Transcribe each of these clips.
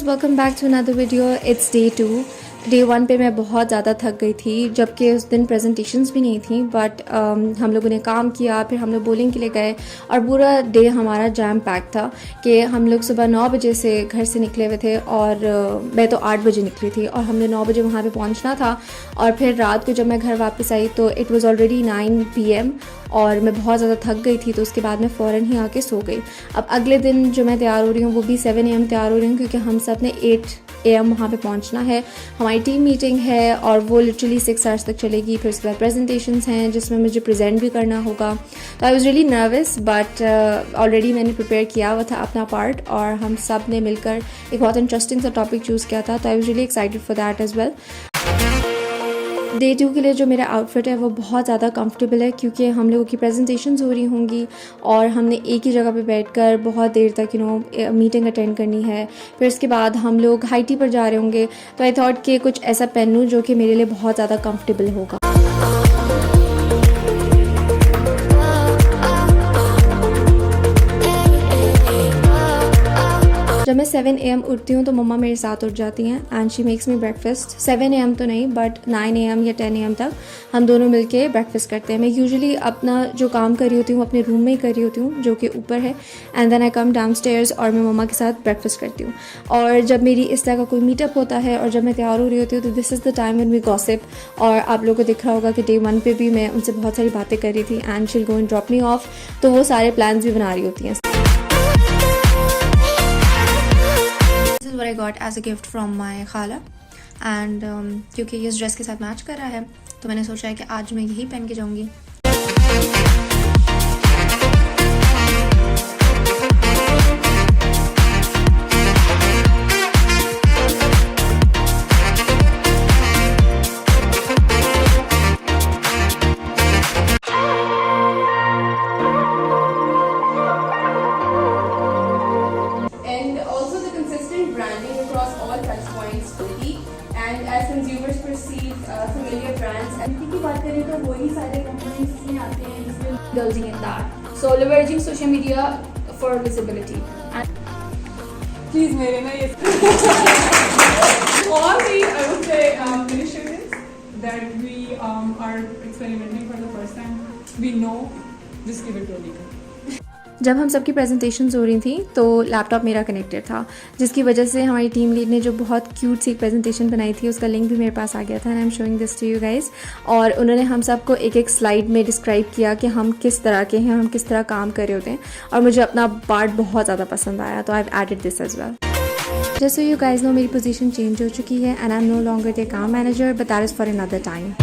Welcome back to another video. It's day 2। Day 1 पे मैं बहुत ज़्यादा थक गई थी, जबकि उस दिन प्रेजेंटेशंस भी नहीं थी, बट हम लोगों ने काम किया, फिर हम लोग बोलिंग के लिए गए और पूरा डे हमारा जैम पैक था कि हम लोग सुबह 9 बजे से घर से निकले हुए थे और मैं तो 8 बजे निकली थी और हमने 9 बजे वहाँ पे पहुँचना था। और फिर रात को जब मैं घर वापस आई तो इट वाज़ ऑलरेडी 9 PM और मैं बहुत ज़्यादा थक गई थी, तो उसके बाद मैं फ़ौरन ही आके सो गई। अब अगले दिन जो मैं तैयार हो रही हूँ वो भी 7 AM तैयार हो रही हूँ, क्योंकि हम सब ने 8 AM वहाँ पे पहुँचना है। हमारी टीम मीटिंग है और वो लिटरली 6 आवर्स तक चलेगी। फिर उसके बाद प्रेजेंटेशंस हैं जिसमें मुझे प्रेजेंट भी करना होगा। तो I was really nervous, but already मैंने प्रिपेयर किया हुआ था अपना पार्ट और हम सब ने मिलकर एक बहुत इंटरेस्टिंग सा टॉपिक चूज़ किया था। तो I was really excited for that as well. Day 2 के लिए जो मेरा आउटफिट है वो बहुत ज़्यादा कंफर्टेबल है, क्योंकि हम लोगों की प्रेजेंटेशंस हो रही होंगी और हमने एक ही जगह पे बैठकर बहुत देर तक मीटिंग अटेंड करनी है। फिर उसके बाद हम लोग हाई टी पर जा रहे होंगे, तो आई थॉट कि कुछ ऐसा पहनूं जो कि मेरे लिए बहुत ज़्यादा कंफर्टेबल होगा। जब मैं 7 AM उठती हूँ तो मम्मा मेरे साथ उठ जाती हैं and she makes me breakfast. 7 AM तो नहीं, बट 9 AM या 10 AM तक हम दोनों मिलके ब्रेकफास्ट करते हैं। मैं यूजुअली अपना जो काम कर रही होती हूँ अपने रूम में ही कर रही होती हूँ, जो कि ऊपर है, and then I come downstairs और मैं मम्मा के साथ ब्रेकफास्ट करती हूँ। और जब मेरी इस तरह का कोई मीटअप होता है और जब मैं तैयार हो रही होती हूँ तो this is the time when we gossip. और आप लोगों को दिख रहा होगा कि डे 1 पे भी मैं उनसे बहुत सारी बातें कर रही थी and she will go and drop me of, तो वो सारे प्लान्स भी बना रही होती हैं। This is what I got as a gift from my खाला एंड क्योंकि ये इस ड्रेस के साथ मैच कर रहा है तो मैंने सोचा है कि आज मैं यही पहन के जाऊंगी। Familiar brands and की बात करें तो वही सारे कंपनीज इसमें आते हैं जिसमें indulging in that, so leveraging social media for visibility and please मेरे ना ये all the I would say initiatives that we are experimenting for the first time, we know, just give it to Alika. जब हम सबकी presentations हो रही थी तो लैपटॉप मेरा कनेक्टेड था, जिसकी वजह से हमारी टीम लीड ने जो बहुत क्यूट सी प्रेजेंटेशन बनाई थी उसका लिंक भी मेरे पास आ गया था and I am showing this to you guys. और उन्होंने हम सबको एक एक स्लाइड में डिस्क्राइब किया कि हम किस तरह के हैं, हम किस तरह काम कर रहे होते हैं, और मुझे अपना पार्ट बहुत ज़्यादा पसंद आया, तो I have added this as well. जैसे यू गाइस नो मेरी पोजीशन चेंज हो चुकी है and I am no longer the account manager, but that is for another time.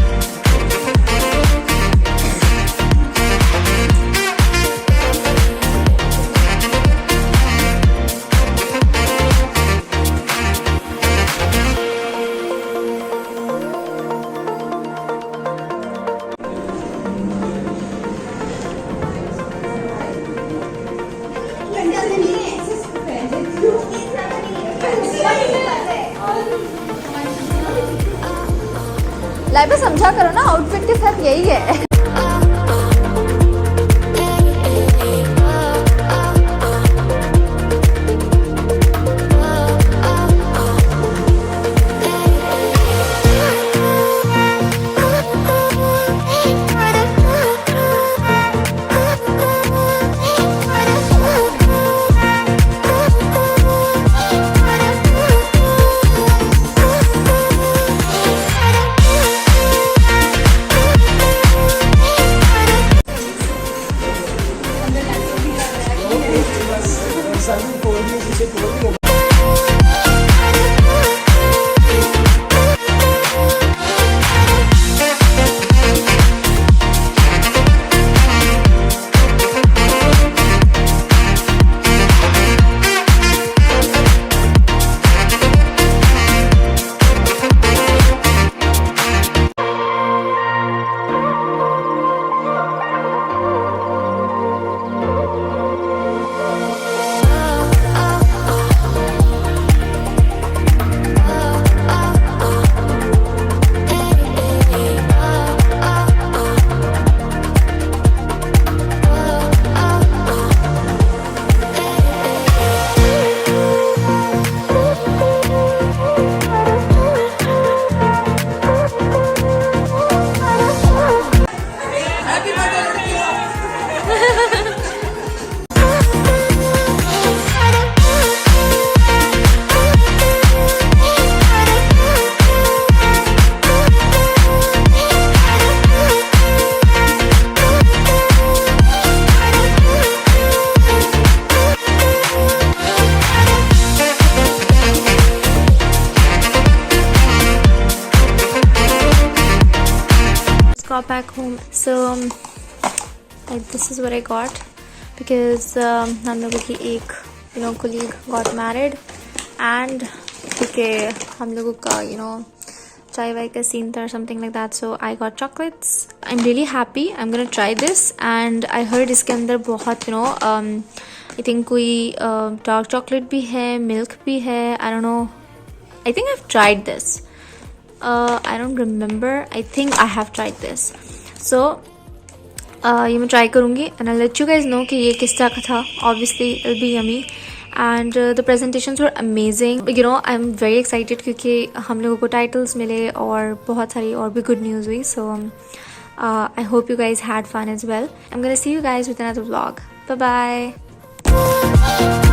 Laiba समझा करो ना, आउटफिट के साथ यही है। Got back home, so this is what I got because हम लोगों की एक colleague got married and क्योंकि हम लोगों का चाय वाय का scene था or something like that, so I got chocolates. I'm really happy. I'm gonna try this and I heard इसके अंदर बहुत I think कोई dark chocolate भी है, milk भी है, I don't know. I think I've tried this. I don't remember. I think I have tried this. So ये मैं try करूँगी and I'll let you guys know कि ये किस तरह का था. Obviously it'll be yummy and the presentations were amazing. I'm very excited क्योंकि हम लोगों को titles मिले और बहुत सारी और भी good news हुई. So I hope you guys had fun as well. I'm gonna see you guys with another vlog. Bye bye.